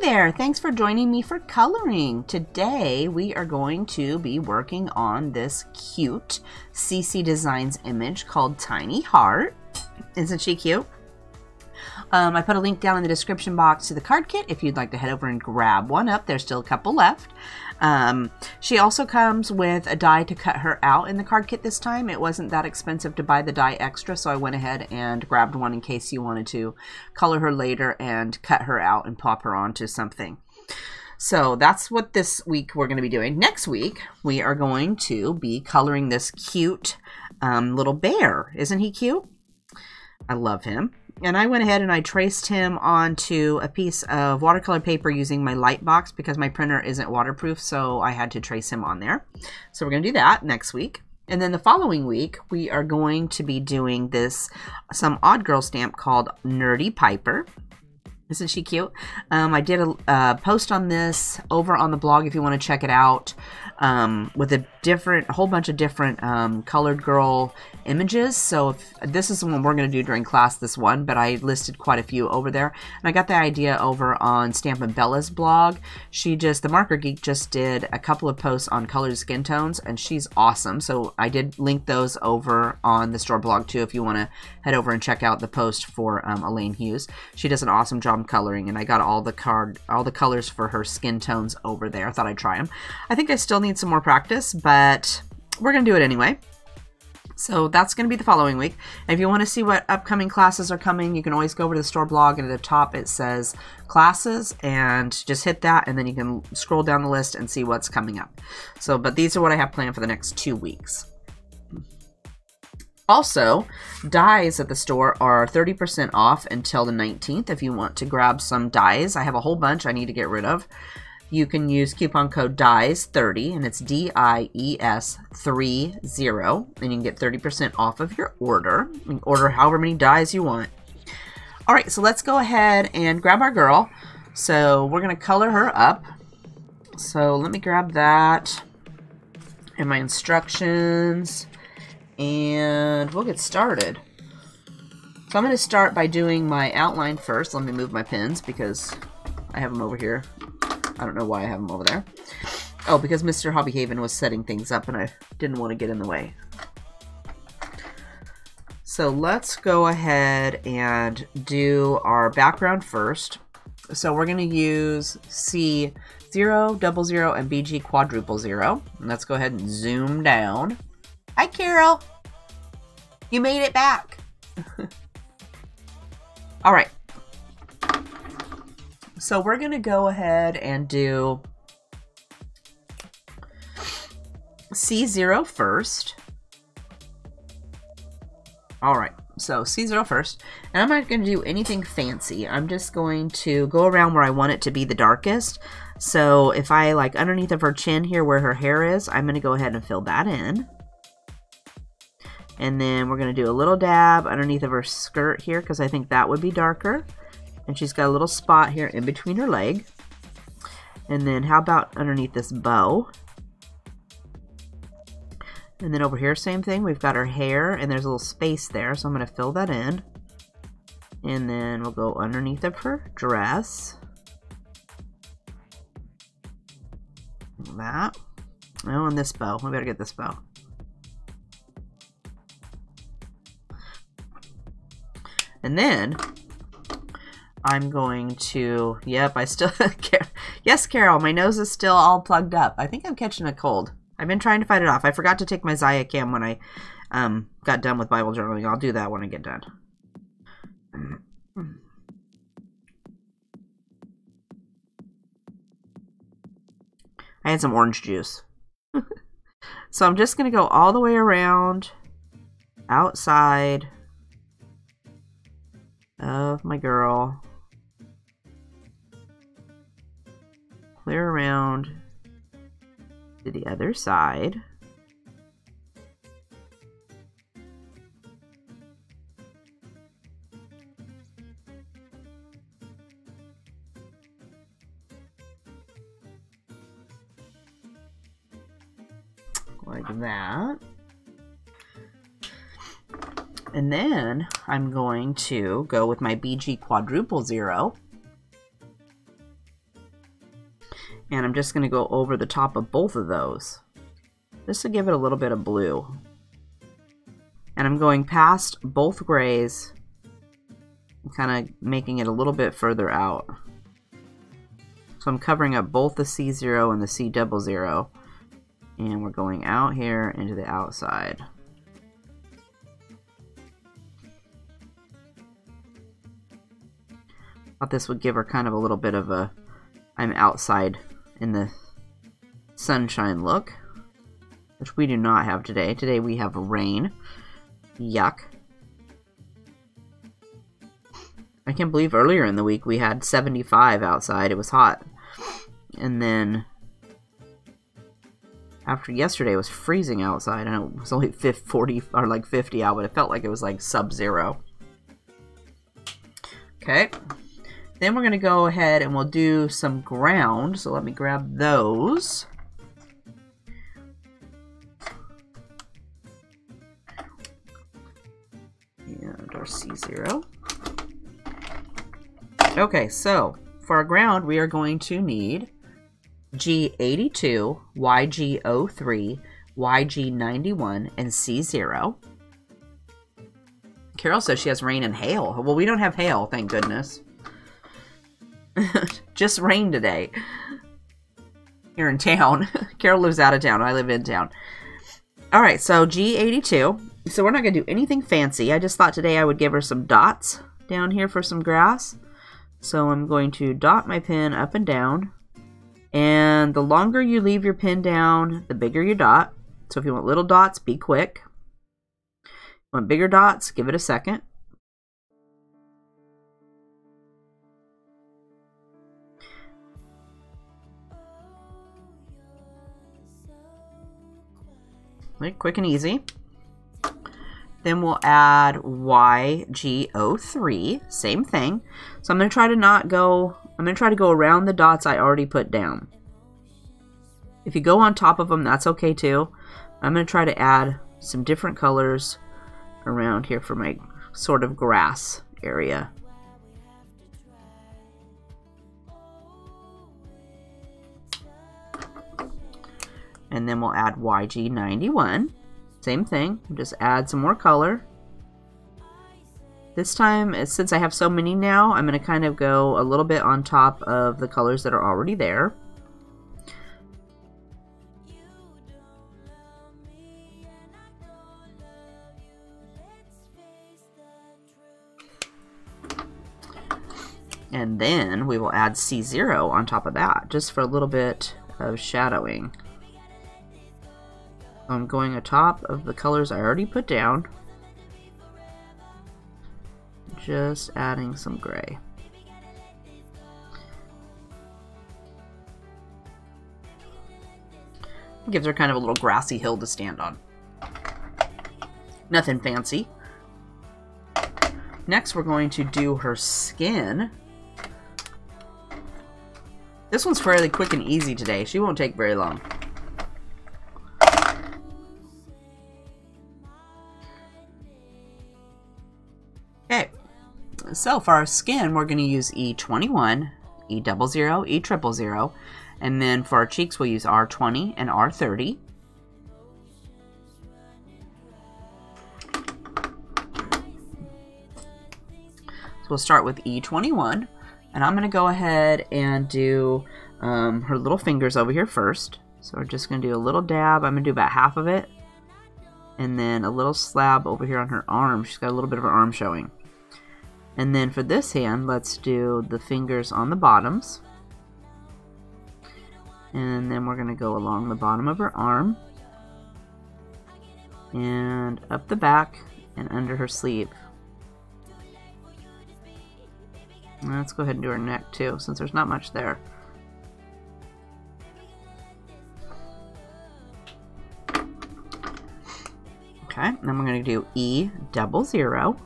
there, thanks for joining me for coloring. Today we are going to be working on this cute CC Designs image called Tiny Heart. Isn't she cute? I put a link down in the description box to the card kit if you'd like to head over and grab one up. There's still a couple left. She also comes with a die to cut her out in the card kit this time. It wasn't that expensive to buy the die extra, so I went ahead and grabbed one in case you wanted to color her later and cut her out and pop her onto something. So that's what this week we're going to be doing. Next week, we are going to be coloring this cute little bear. Isn't he cute? I love him. And I went ahead and I traced him onto a piece of watercolor paper using my light box because my printer isn't waterproof, so I had to trace him on there. So we're going to do that next week. And then the following week, we are going to be doing some Odd Girl stamp called Nerdy Piper. Isn't she cute? I did a post on this over on the blog if you want to check it out, with a whole bunch of different colored girl images. So if this is the one we're going to do during class, this one, but I listed quite a few over there. And I got the idea over on Stampin' Bella's blog. The Marker Geek just did a couple of posts on colored skin tones, and she's awesome. So I did link those over on the store blog too if you want to head over and check out the post for Elaine Hughes. She does an awesome job coloring, and I got all the colors for her skin tones over there. I thought I'd try them. I think I still need some more practice, but we're gonna do it anyway. So that's gonna be the following week. And if you want to see what upcoming classes are coming, you can always go over to the store blog, and at the top it says classes, and just hit that, and then you can scroll down the list and see what's coming up. So, but these are what I have planned for the next 2 weeks. Also, dies at the store are 30% off until the 19th if you want to grab some dies. I have a whole bunch I need to get rid of. You can use coupon code DIES30, and it's DIES30, and you can get 30% off of your order. You can order however many dies you want. All right, so let's go ahead and grab our girl. So we're going to color her up. So let me grab that and my instructions, and we'll get started. So I'm going to start by doing my outline first. Let me move my pins because I have them over here. I don't know why I have them over there. Oh, because Mr. HeathersHobbieHaven was setting things up and I didn't want to get in the way. So let's go ahead and do our background first. So we're going to use C000 and BG quadruple 0. And let's go ahead and zoom down. Hi, Carol. You made it back. All right. So we're going to go ahead and do C0 first. All right, so C0 first. And I'm not going to do anything fancy. I'm just going to go around where I want it to be the darkest. So if I like underneath of her chin here where her hair is, I'm going to go ahead and fill that in. And then we're going to do a little dab underneath of her skirt here because I think that would be darker. And she's got a little spot here in between her leg. And then how about underneath this bow? And then over here, same thing. We've got her hair and there's a little space there. So I'm going to fill that in. And then we'll go underneath of her dress. Like that. Oh, and this bow. We better get this bow. And then I'm going to, yep, I still, yes, Carol, my nose is still all plugged up. I think I'm catching a cold. I've been trying to fight it off. I forgot to take my Zyacam when I got done with Bible journaling. I'll do that when I get done. I had some orange juice. So I'm just going to go all the way around outside of my girl. Clear around to the other side. Like that. And then I'm going to go with my BG quadruple 0. And I'm just going to go over the top of both of those, just to give it a little bit of blue. And I'm going past both grays, kind of making it a little bit further out. So I'm covering up both the C0 and the C00. And we're going out here into the outside. Thought this would give her kind of a little bit of a I'm outside in the sunshine look, which we do not have today. Today we have rain. Yuck. I can't believe earlier in the week we had 75 outside. It was hot. And then after yesterday it was freezing outside. I know it was only 40 or like 50 out, but it felt like it was like sub-zero. Okay. Then we're going to go ahead and we'll do some ground. So let me grab those. And our C0. Okay, so for our ground, we are going to need G82, YG03, YG91, and C0. Carol says she has rain and hail. Well, we don't have hail, thank goodness. Just rain today. Here in town. Carol lives out of town. I live in town. Alright, so G82. So we're not going to do anything fancy. I just thought today I would give her some dots down here for some grass. So I'm going to dot my pen up and down. And the longer you leave your pen down, the bigger your dot. So if you want little dots, be quick. If you want bigger dots, give it a second. Quick and easy. Then we'll add YG03, same thing. So I'm going to try to go around the dots I already put down. If you go on top of them, that's okay too. I'm going to try to add some different colors around here for my sort of grass area. And then we'll add YG91. Same thing, just add some more color. This time, since I have so many now, I'm going to kind of go a little bit on top of the colors that are already there. And then we will add C0 on top of that, just for a little bit of shadowing. I'm going atop of the colors I already put down, just adding some gray. It gives her kind of a little grassy hill to stand on. Nothing fancy. Next we're going to do her skin. This one's fairly quick and easy today. She won't take very long. Okay, so for our skin, we're going to use E21, E00, E000, and then for our cheeks, we'll use R20 and R30. So we'll start with E21, and I'm going to go ahead and do her little fingers over here first. So we're just going to do a little dab. I'm going to do about half of it, and then a little slab over here on her arm. She's got a little bit of her arm showing. And then for this hand, let's do the fingers on the bottoms. And then we're going to go along the bottom of her arm. And up the back and under her sleeve. And let's go ahead and do her neck too, since there's not much there. Okay, then we're going to do E00.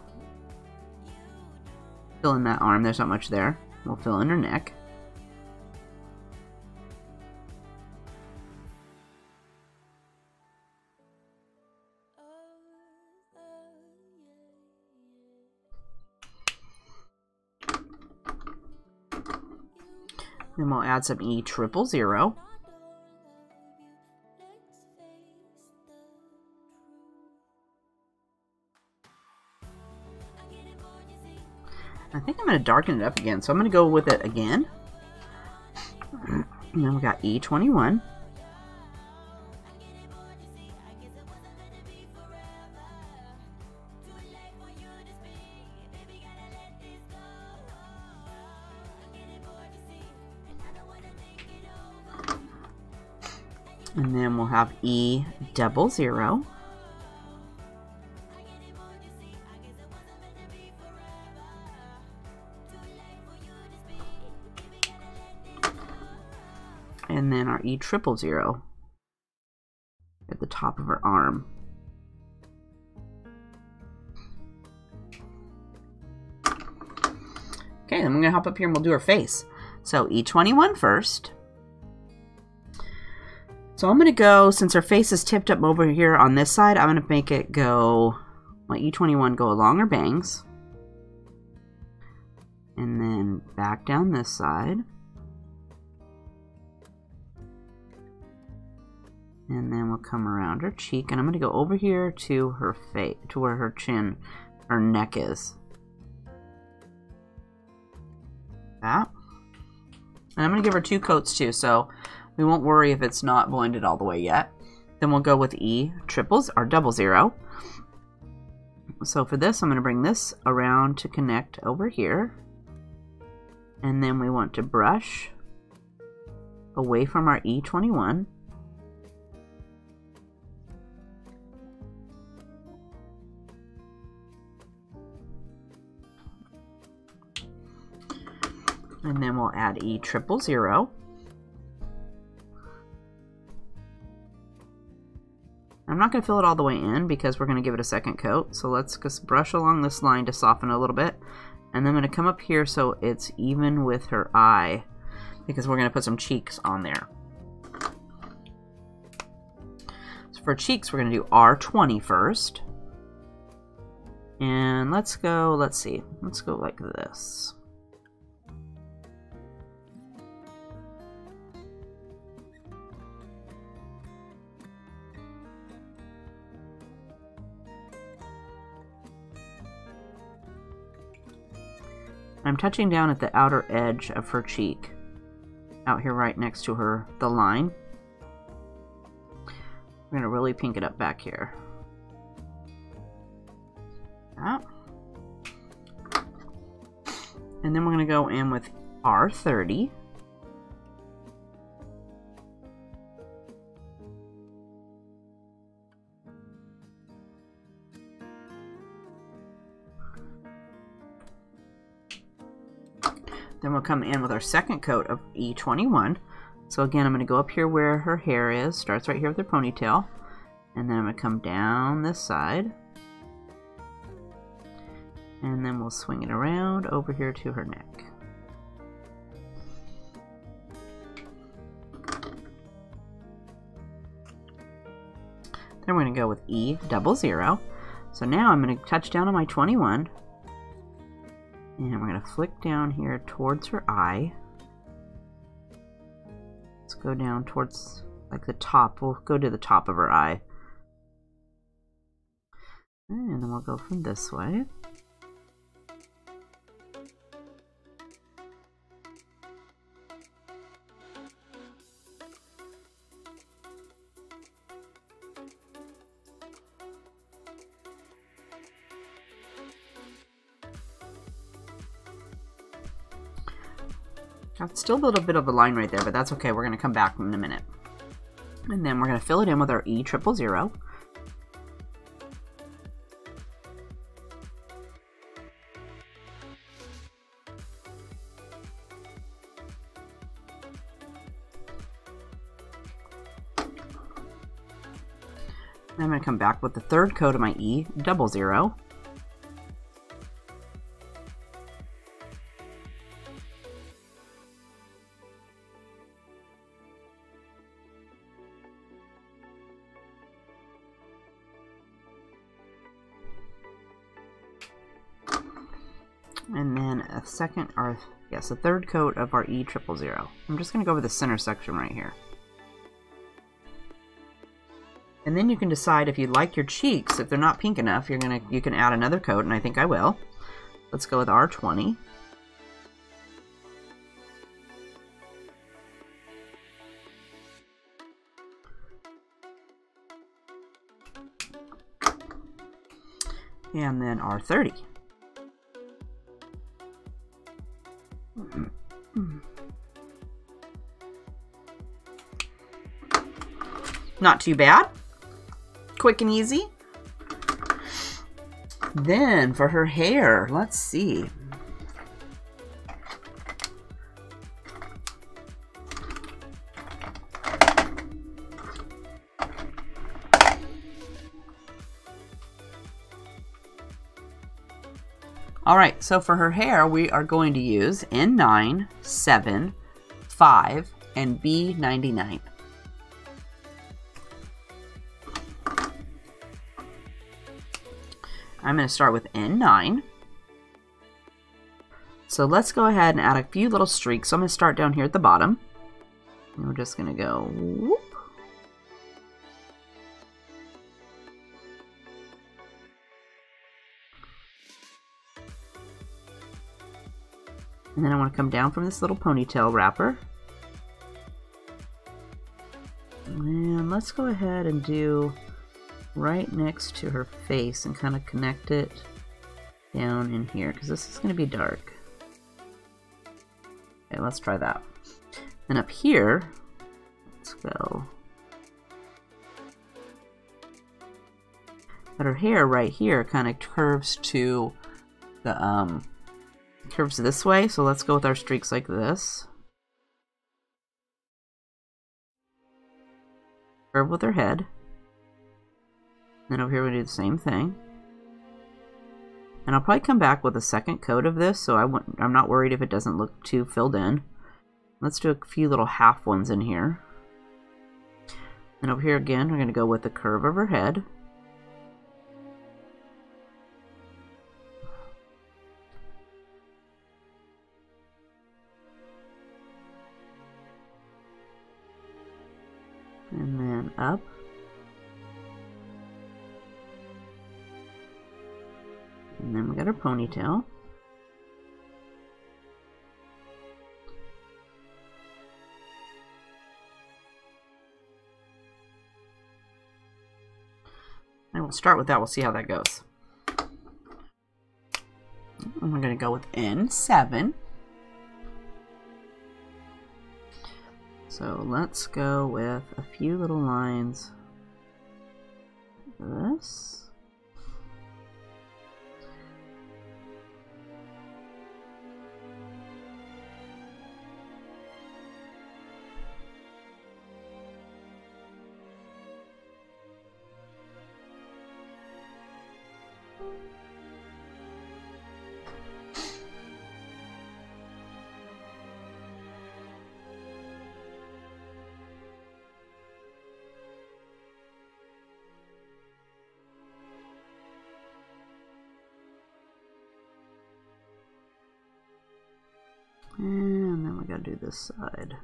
Fill in that arm, there's not much there. We'll fill in her neck. Then we'll add some E000. I think I'm going to darken it up again, so I'm going to go with it again. And then we got E21. And then we'll have E00. And then our E000 at the top of her arm. Okay, then we're gonna hop up here and we'll do her face. So E21 first. So I'm gonna go, since her face is tipped up over here on this side, I'm gonna make it go, let E21 go along her bangs. And then back down this side. And then we'll come around her cheek, and I'm going to go over here to her face, to where her chin, her neck is. That. And I'm going to give her 2 coats too, so we won't worry if it's not blended all the way yet. Then we'll go with E00. So for this, I'm going to bring this around to connect over here. And then we want to brush away from our E21. And then we'll add E000. I'm not going to fill it all the way in because we're going to give it a second coat. So let's just brush along this line to soften a little bit. And then I'm going to come up here so it's even with her eye, because we're going to put some cheeks on there. So for cheeks, we're going to do R20 first. And let's go like this. I'm touching down at the outer edge of her cheek, out here right next to her, the line. We're going to really pink it up back here. That. And then we're going to go in with R30. Then we'll come in with our second coat of E21. So again, I'm going to go up here where her hair is. Starts right here with her ponytail. And then I'm going to come down this side. And then we'll swing it around over here to her neck. Then we're going to go with E00. So now I'm going to touch down on my 21. And we're going to flick down here towards her eye. Let's go down towards, like, the top. We'll go to the top of her eye. And then we'll go from this way. Got still a little bit of a line right there, but that's okay. We're going to come back in a minute. And then we're going to fill it in with our E000. And I'm going to come back with the third coat of my E00. And then a second or Yes, a third coat of our E000. I'm just going to go over the center section right here. And then you can decide if you like your cheeks. If they're not pink enough, you can add another coat, and I think I will. Let's go with R20. And then R30. Not too bad. Quick and easy. Then for her hair, let's see. All right, so for her hair, we are going to use N9, 7, 5, and B99. I'm going to start with N9. So let's go ahead and add a few little streaks. So I'm going to start down here at the bottom. And we're just going to go whoop. And then I want to come down from this little ponytail wrapper. And let's go ahead and do right next to her face and kind of connect it down in here, because this is going to be dark. Okay, let's try that. And up here, let's go. But her hair right here kind of curves to the curves this way, so let's go with our streaks like this. Curve with her head. Then over here we do the same thing. And I'll probably come back with a second coat of this, so I'm not worried if it doesn't look too filled in. Let's do a few little half ones in here. And over here again, we're going to go with the curve of her head. And then up. And then we got our ponytail. And we'll start with that. We'll see how that goes. And we're going to go with N7. So let's go with a few little lines like this. And then we gotta do this side.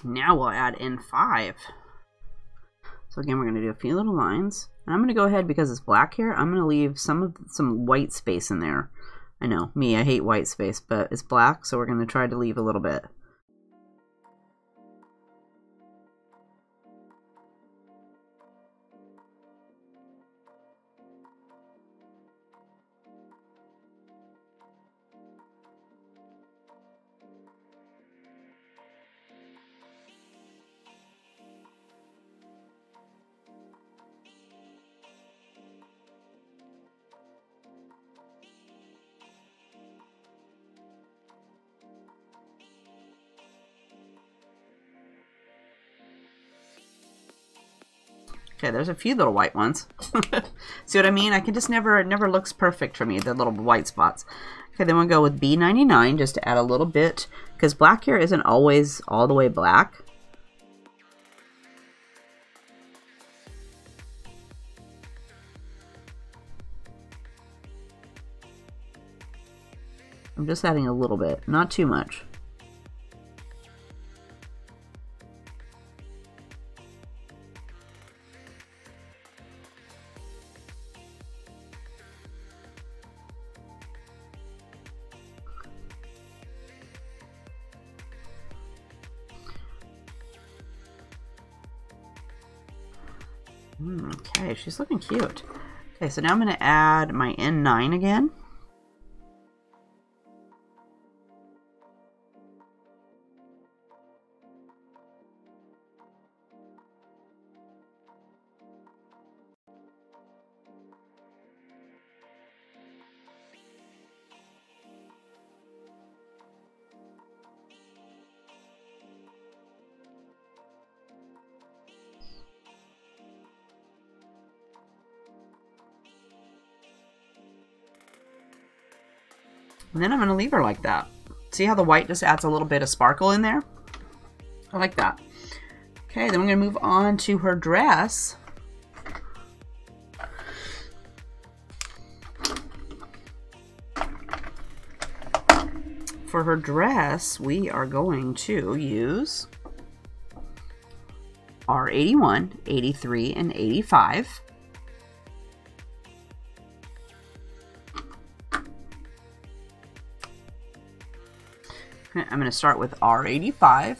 Now we'll add N5. So again, we're gonna do a few little lines. And I'm gonna go ahead, because it's black here, I'm gonna leave some white space in there. I know, me, I hate white space, but it's black, so we're gonna try to leave a little bit. Okay, there's a few little white ones. See what I mean? I can just never, it never looks perfect for me, the little white spots. Okay, then we'll go with B99 just to add a little bit, because black hair isn't always all the way black. I'm just adding a little bit, not too much. Okay, she's looking cute. Okay, so now I'm going to add my N9 again. And then I'm going to leave her like that. See how the white just adds a little bit of sparkle in there? I like that. Okay, then we're going to move on to her dress. For her dress, we are going to use R81, 83, and 85. I'm going to start with R85,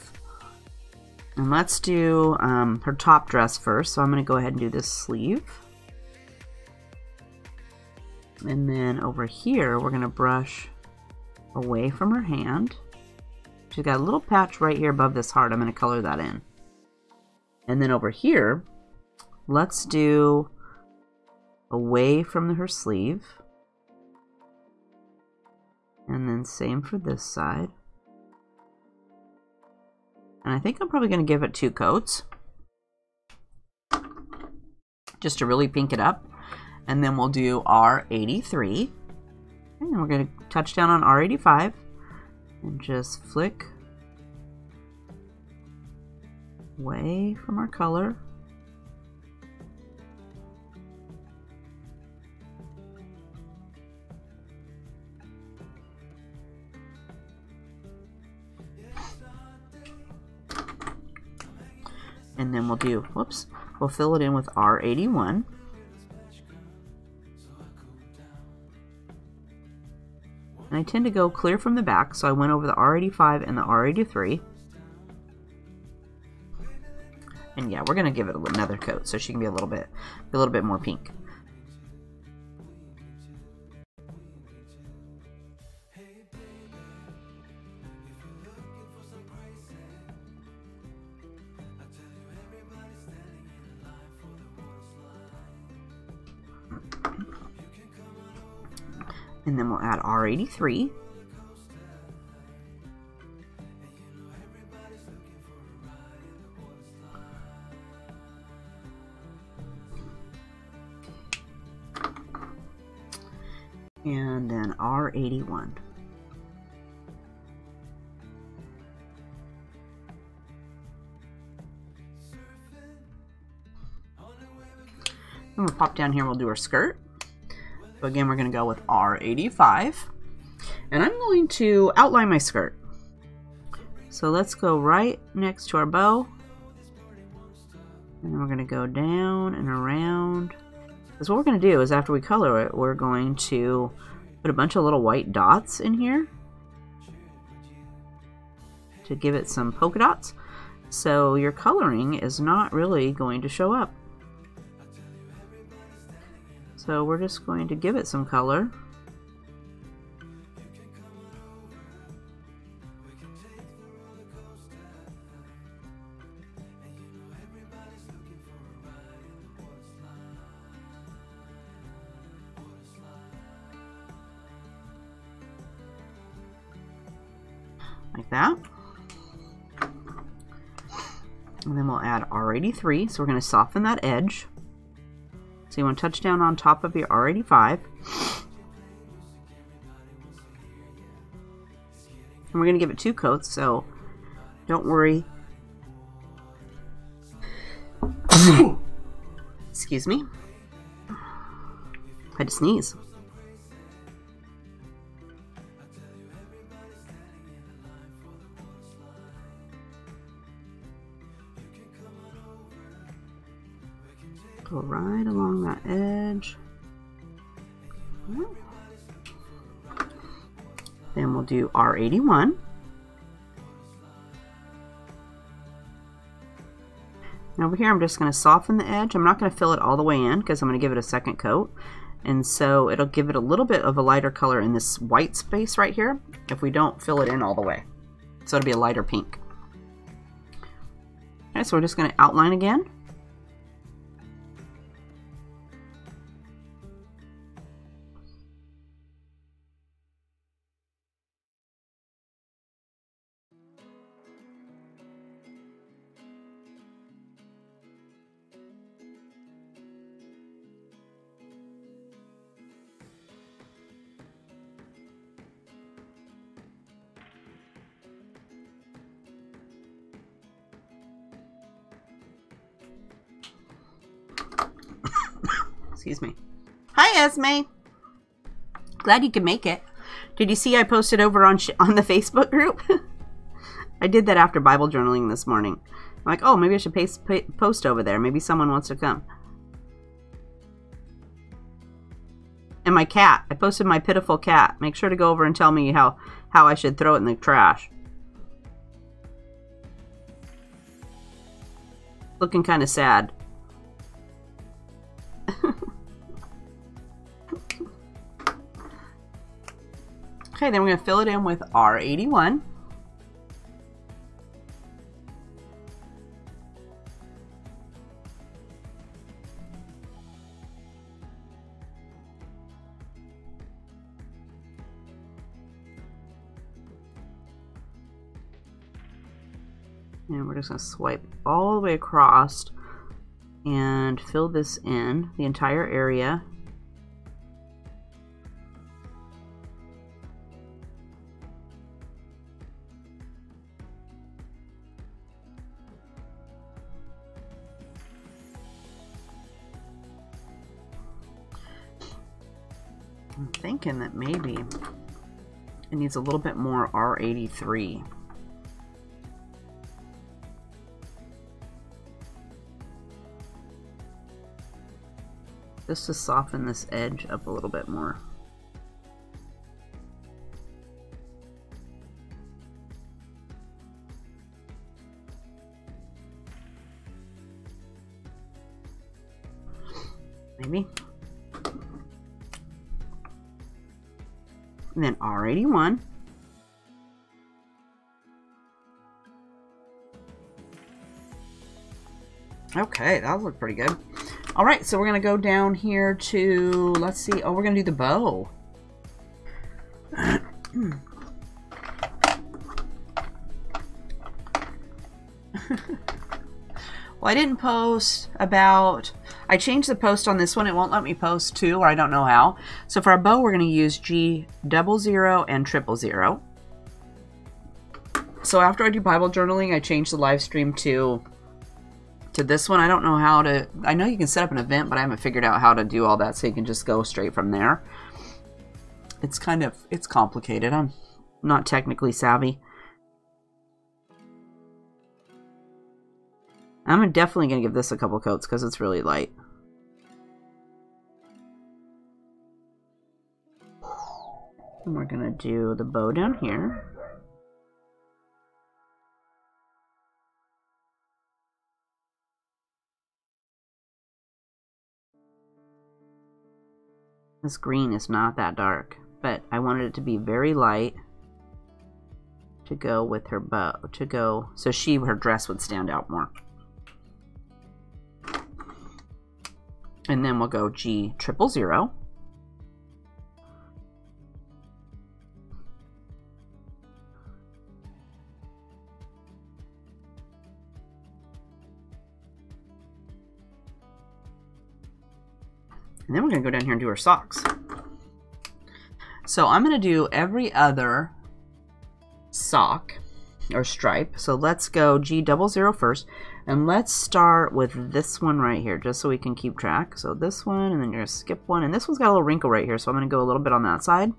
and let's do her top dress first. So I'm going to go ahead and do this sleeve, and then over here we're going to brush away from her hand. She's got a little patch right here above this heart. I'm going to color that in, and then over here let's do away from her sleeve, and then same for this side. And I think I'm probably going to give it 2 coats just to really pink it up. And then we'll do R83. And then we're going to touch down on R85 and just flick away from our color. And then we'll do, whoops, we'll fill it in with R81. And I tend to go clear from the back, so I went over the R85 and the R83. And yeah, we're going to give it another coat so she can be a little bit more pink. And then we'll add R83. And then R81. And we'll pop down here, we'll do our skirt. So again, we're going to go with R85. And I'm going to outline my skirt. So let's go right next to our bow. And then we're going to go down and around. Because what we're going to do is after we color it, we're going to put a bunch of little white dots in here to give it some polka dots. So your coloring is not really going to show up. So we're just going to give it some color. Like that. And then we'll add R83. So we're going to soften that edge. So you want to touch down on top of your R85. And we're going to give it 2 coats, so don't worry. Excuse me. I had to sneeze. Go right along that edge. Then we'll do R81. And over here, I'm just going to soften the edge. I'm not going to fill it all the way in because I'm going to give it a second coat. And so it'll give it a little bit of a lighter color in this white space right here if we don't fill it in all the way. So it'll be a lighter pink. Okay, so we're just going to outline again. Excuse me. Hi, Esme. Glad you could make it. Did you see I posted over on the Facebook group? I did that after Bible journaling this morning. I'm like, oh, maybe I should post over there. Maybe someone wants to come. And my cat. I posted my pitiful cat. Make sure to go over and tell me how I should throw it in the trash. Looking kind of sad. Okay, then we're going to fill it in with R81. And we're just going to swipe all the way across and fill this in, the entire area. I'm thinking that maybe it needs a little bit more R83. Just to soften this edge up a little bit more. Maybe. And then R81. Okay, that looked pretty good. All right, so we're gonna go down here to, let's see, oh, we're gonna do the bow. Well, I didn't post about, I changed the post on this one. It won't let me post two, or I don't know how. So for our bow, we're gonna use G00 and 000. So after I do Bible journaling, I changed the live stream to this one. I don't know how to, I know you can set up an event, but I haven't figured out how to do all that, so you can just go straight from there. It's it's complicated. I'm not technically savvy. I'm definitely going to give this a couple coats because it's really light. And we're going to do the bow down here. This green is not that dark, but I wanted it to be very light to go with her bow, so her dress would stand out more. And then we'll go G000. And then we're going to go down here and do her socks. So I'm going to do every other sock or stripe. So let's go G00 first. And let's start with this one right here, just so we can keep track. So this one, and then you're going to skip one. And this one's got a little wrinkle right here, so I'm going to go a little bit on that side.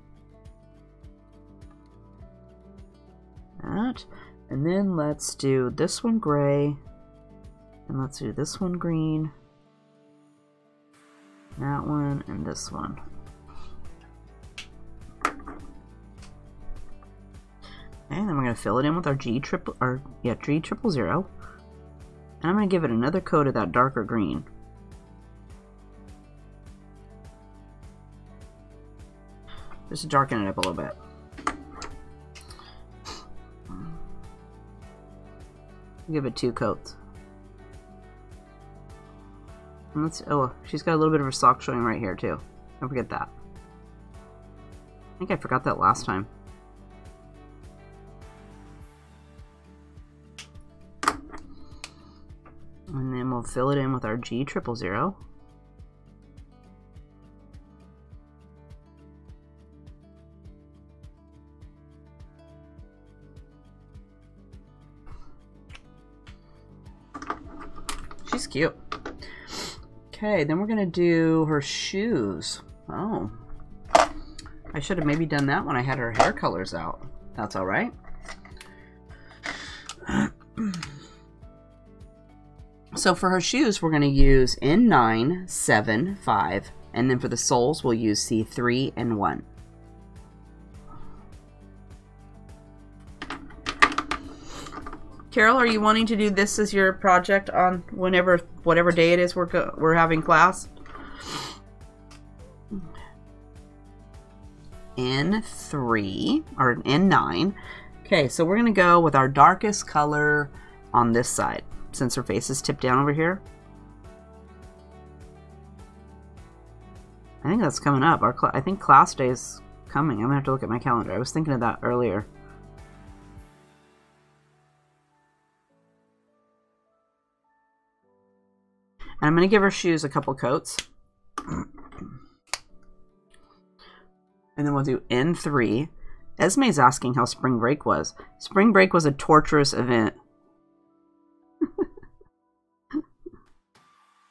That. And then let's do this one gray. And let's do this one green. That one and this one. And then we're going to fill it in with our G000. And I'm going to give it another coat of that darker green. Just to darken it up a little bit. Give it 2 coats. And let's, oh, she's got a little bit of her sock showing right here too. Don't forget that. I think I forgot that last time. And then we'll fill it in with our G000. She's cute. Okay, then we're gonna do her shoes. Oh, I should have maybe done that when I had her hair colors out. That's all right. So for her shoes, we're gonna use N9, 7, 5, and then for the soles, we'll use C3 and 1. Carol, are you wanting to do this as your project on whatever day it is we're having class? N3 or N9. Okay, so we're gonna go with our darkest color on this side since her face is tipped down over here. I think that's coming up. I think class day is coming. I'm gonna have to look at my calendar. I was thinking of that earlier. And I'm going to give her shoes a couple coats. And then we'll do N3. Esme's asking how spring break was. Spring break was a torturous event.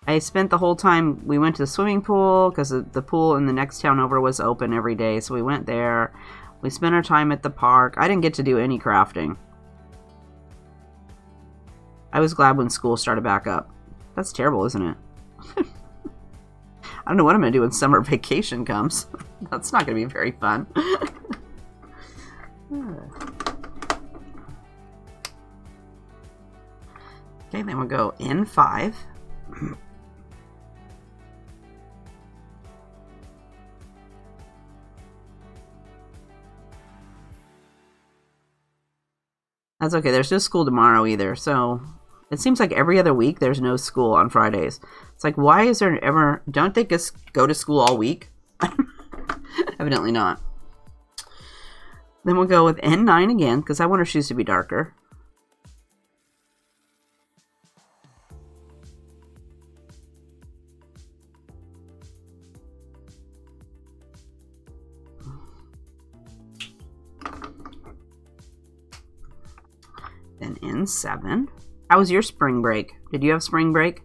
I spent the whole time, we went to the swimming pool because the pool in the next town over was open every day. So we went there. We spent our time at the park. I didn't get to do any crafting. I was glad when school started back up. That's terrible, isn't it? I don't know what I'm going to do when summer vacation comes. That's not going to be very fun. Okay, then we'll go N5. That's okay. There's no school tomorrow either, so... It seems like every other week there's no school on Fridays. It's like, why is there ever... Don't they just go to school all week? Evidently not. Then we'll go with N9 again, because I want her shoes to be darker. Then N7. How was your spring break? Did you have spring break?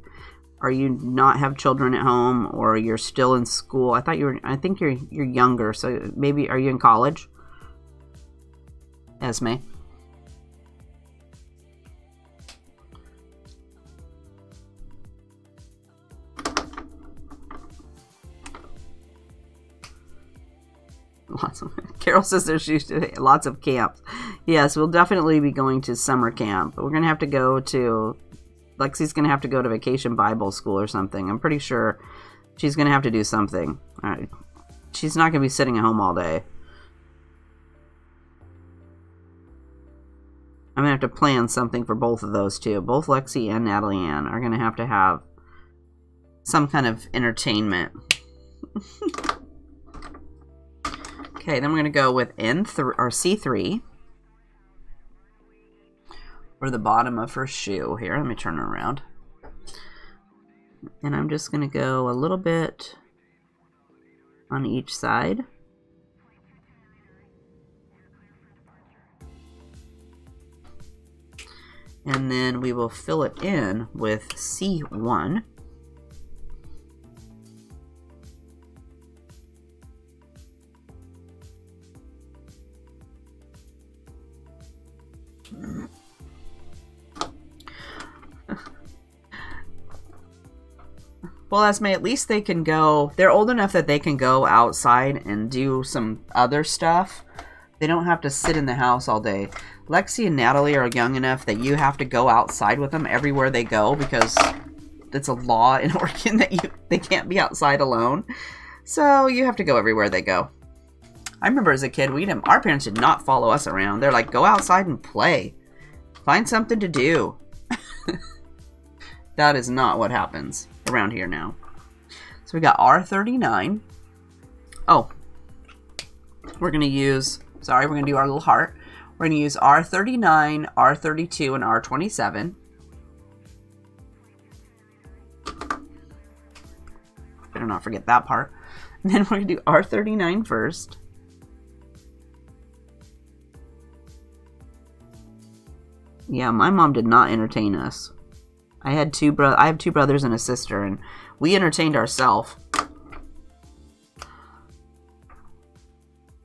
Or you not have children at home, or you're still in school? I think you're younger, so maybe, are you in college? Esme. Carol says there's lots of camps. Yes, we'll definitely be going to summer camp. We're going to have to go to... Lexi's going to have to go to vacation Bible school or something. I'm pretty sure she's going to have to do something. She's not going to be sitting at home all day. I'm going to have to plan something for both of those two. Both Lexi and Natalie Ann are going to have some kind of entertainment. Okay, then we're going to go with N3 or C3 for the bottom of her shoe. Here, let me turn her around. And I'm just going to go a little bit on each side. And then we will fill it in with C1. Well, Esme, at least they can go, they're old enough that they can go outside and do some other stuff. They don't have to sit in the house all day. Lexi and Natalie are young enough that you have to go outside with them everywhere they go because it's a law in Oregon that they can't be outside alone. So you have to go everywhere they go. I remember as a kid, our parents did not follow us around. They're like, go outside and play. Find something to do. That is not what happens around here now. So we got R39. Oh, we're going to use, sorry, we're going to do our little heart. We're going to use R39, R32, and R27. Better not forget that part. And then we're going to do R39 first. Yeah, my mom did not entertain us. I have two brothers and a sister, and we entertained ourselves.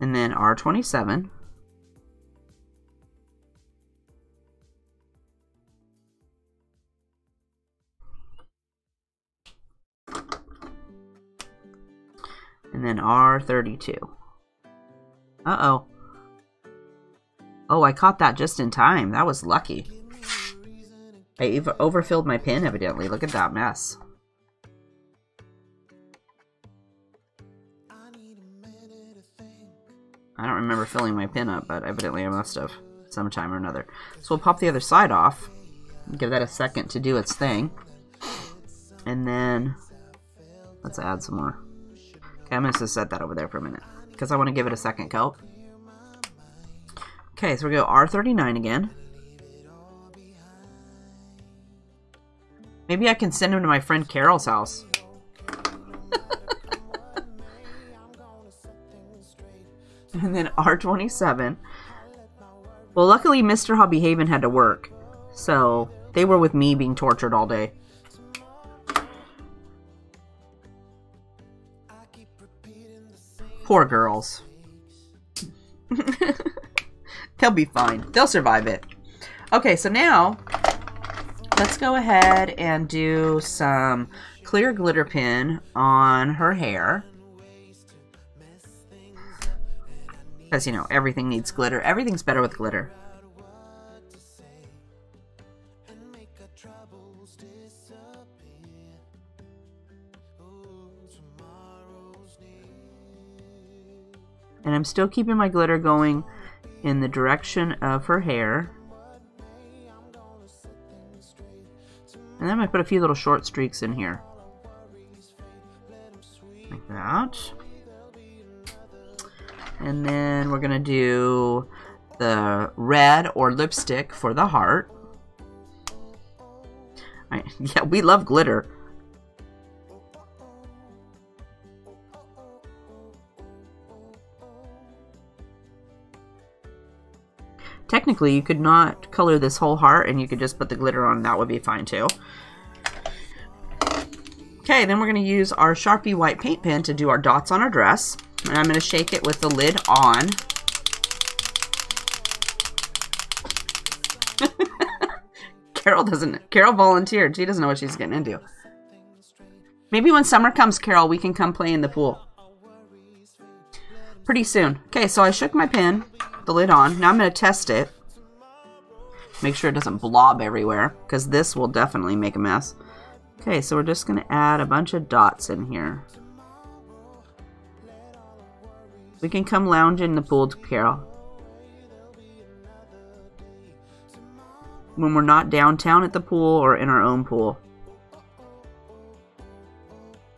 And then R27. And then R32. Uh-oh. Oh, I caught that just in time. That was lucky. I overfilled my pen, evidently. Look at that mess. I don't remember filling my pen up, but evidently I must have sometime or another. So we'll pop the other side off. Give that a second to do its thing. And then let's add some more. Okay, I'm going to set that over there for a minute because I want to give it a second coat. Okay, so we go R39 again. Maybe I can send him to my friend Carol's house. And then R27. Well, luckily Mr. Hobby Haven had to work, so they were with me being tortured all day. Poor girls. They'll be fine. They'll survive it. Okay, so now let's go ahead and do some clear glitter pin on her hair. Because, you know, everything needs glitter. Everything's better with glitter. And I'm still keeping my glitter going in the direction of her hair. And then I'm going to put a few little short streaks in here. Like that. And then we're going to do the red or lipstick for the heart. Yeah, we love glitter. Technically, you could not color this whole heart and you could just put the glitter on. That would be fine too. Okay, then we're going to use our Sharpie white paint pen to do our dots on our dress. And I'm going to shake it with the lid on. Carol volunteered. She doesn't know what she's getting into. Maybe when summer comes, Carol, we can come play in the pool. Pretty soon. Okay, so I shook my pen, the lid on. Now I'm going to test it. Make sure it doesn't blob everywhere, because this will definitely make a mess. Okay, so we're just going to add a bunch of dots in here. We can come lounge in the pool, Carol. When we're not downtown at the pool or in our own pool.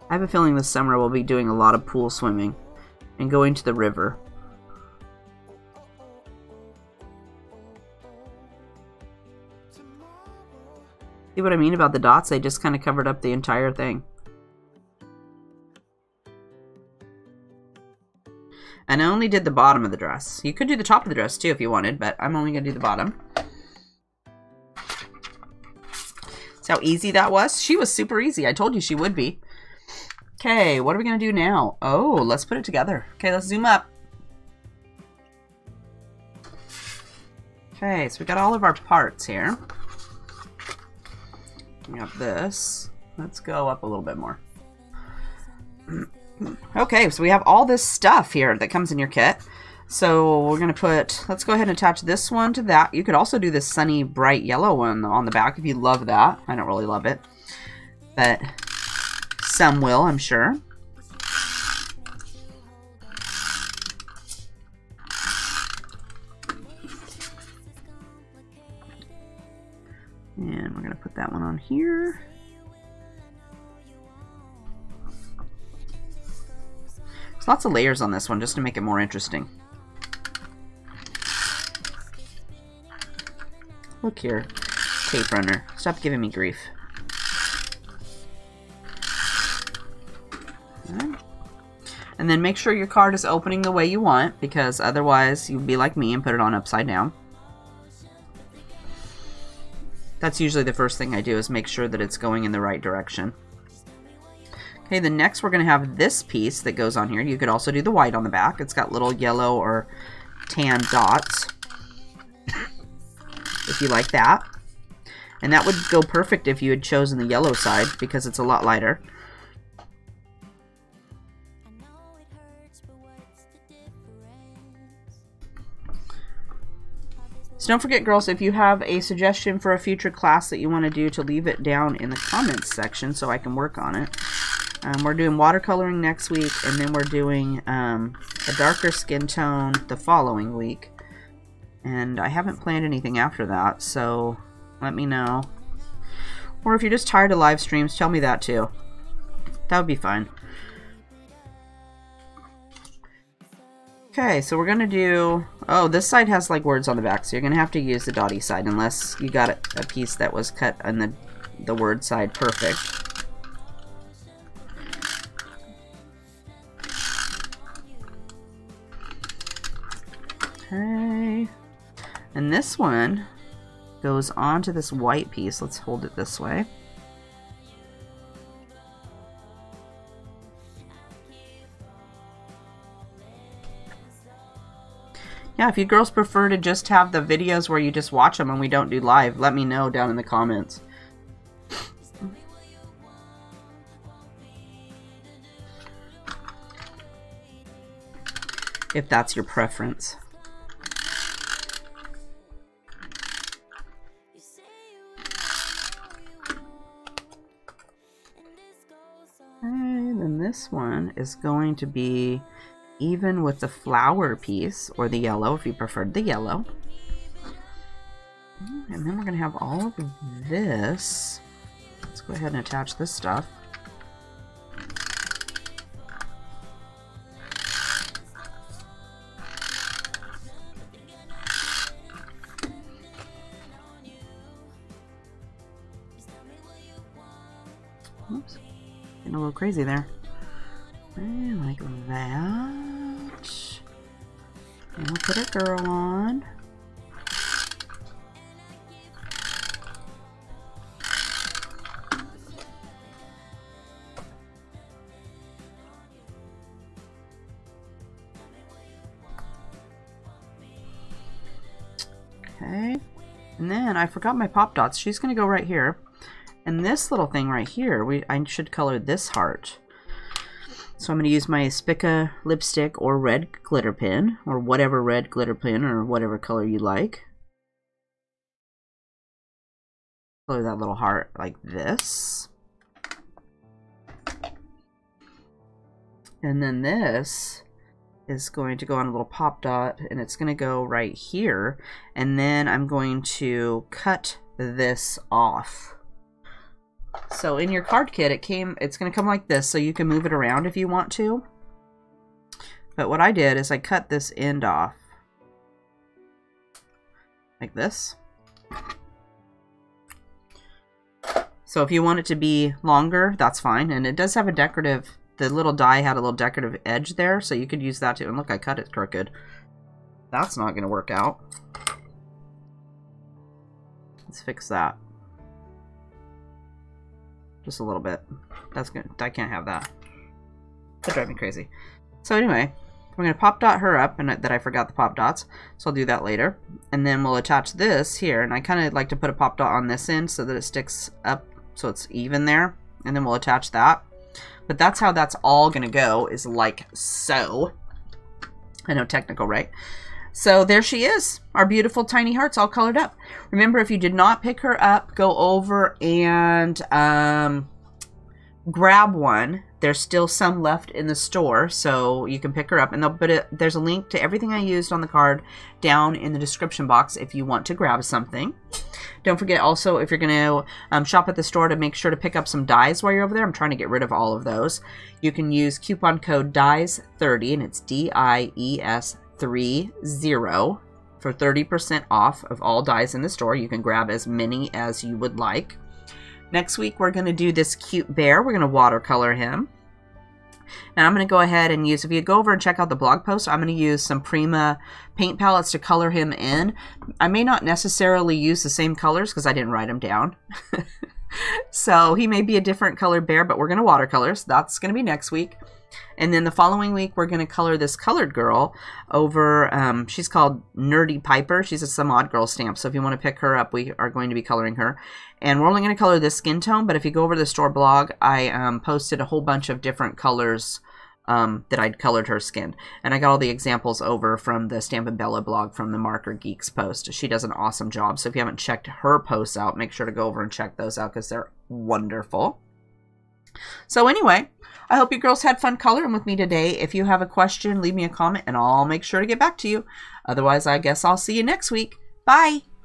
I have a feeling this summer we'll be doing a lot of pool swimming and going to the river. See what I mean about the dots? They just kind of covered up the entire thing. And I only did the bottom of the dress. You could do the top of the dress too if you wanted, but I'm only going to do the bottom. See how easy that was? She was super easy. I told you she would be. Okay, what are we going to do now? Oh, let's put it together. Okay, let's zoom up. Okay, so we got all of our parts here. We got this. Let's go up a little bit more. Okay, so we have all this stuff here that comes in your kit. So we're going to put, let's go ahead and attach this one to that. You could also do this sunny bright yellow one on the back if you love that. I don't really love it, but some will, I'm sure. And we're going to put that one on here. There's lots of layers on this one just to make it more interesting. Look here, tape runner. Stop giving me grief. Right. And then make sure your card is opening the way you want, because otherwise you'd be like me and put it on upside down. That's usually the first thing I do, is make sure that it's going in the right direction. Okay, then next we're going to have this piece that goes on here. You could also do the white on the back. It's got little yellow or tan dots, if you like that. And that would go perfect if you had chosen the yellow side, because it's a lot lighter. So don't forget, girls, if you have a suggestion for a future class that you want to do, to leave it down in the comments section so I can work on it. We're doing watercoloring next week, and then we're doing a darker skin tone the following week. And I haven't planned anything after that, so let me know. Or if you're just tired of live streams, tell me that too. That would be fine. Okay, so we're going to do... Oh, this side has like words on the back, so you're going to have to use the dotty side unless you got a piece that was cut on the word side perfect. Okay. And this one goes onto this white piece. Let's hold it this way. Yeah, if you girls prefer to just have the videos where you just watch them and we don't do live, let me know down in the comments. If that's your preference. And then this one is going to be even with the flower piece, or the yellow if you preferred the yellow. And then we're going to have all of this. Let's go ahead and attach this stuff. Oops, getting a little crazy there. And like that. And we'll put a girl on. Okay. And then I forgot my pop dots. She's going to go right here. And this little thing right here, I should color this heart. So I'm going to use my Spica lipstick or red glitter pen, or whatever red glitter pen, or whatever color you like. Color that little heart like this. And then this is going to go on a little pop dot, and it's going to go right here. And then I'm going to cut this off. So in your card kit, it's going to come like this, so you can move it around if you want to. But what I did is I cut this end off. Like this. So if you want it to be longer, that's fine. And it does have a decorative, the little die had a little decorative edge there, so you could use that too. And look, I cut it crooked. That's not going to work out. Let's fix that. Just a little bit. That's good. I can't have that. That'd drive me crazy. So anyway, we're going to pop dot her up, and that I forgot the pop dots, so I'll do that later. And then we'll attach this here, and I kind of like to put a pop dot on this end so that it sticks up so it's even there. And then we'll attach that. But that's how that's all going to go, is like so. I know, technical, right? So there she is, our beautiful tiny hearts all colored up. Remember, if you did not pick her up, go over and grab one. There's still some left in the store, so you can pick her up. And there's a link to everything I used on the card down in the description box if you want to grab something. Don't forget also, if you're going to shop at the store, to make sure to pick up some dies while you're over there. I'm trying to get rid of all of those. You can use coupon code DIES30, and it's DIES30 for 30% off of all dies in the store. You can grab as many as you would like. Next week, we're going to do this cute bear. We're going to watercolor him. And I'm going to go ahead and use, if you go over and check out the blog post, I'm going to use some Prima paint palettes to color him in. I may not necessarily use the same colors because I didn't write them down. So he may be a different colored bear, but we're going to watercolor. So that's going to be next week. And then the following week, we're going to color this colored girl over, she's called Nerdy Piper. She's a Some Odd Girl stamp. So if you want to pick her up, we are going to be coloring her. And we're only going to color this skin tone, but if you go over to the store blog, I posted a whole bunch of different colors that I'd colored her skin. And I got all the examples over from the Stampin' Bella blog from the Marker Geeks post. She does an awesome job. So if you haven't checked her posts out, make sure to go over and check those out because they're wonderful. So anyway, I hope you girls had fun coloring with me today. If you have a question, leave me a comment and I'll make sure to get back to you. Otherwise, I guess I'll see you next week. Bye!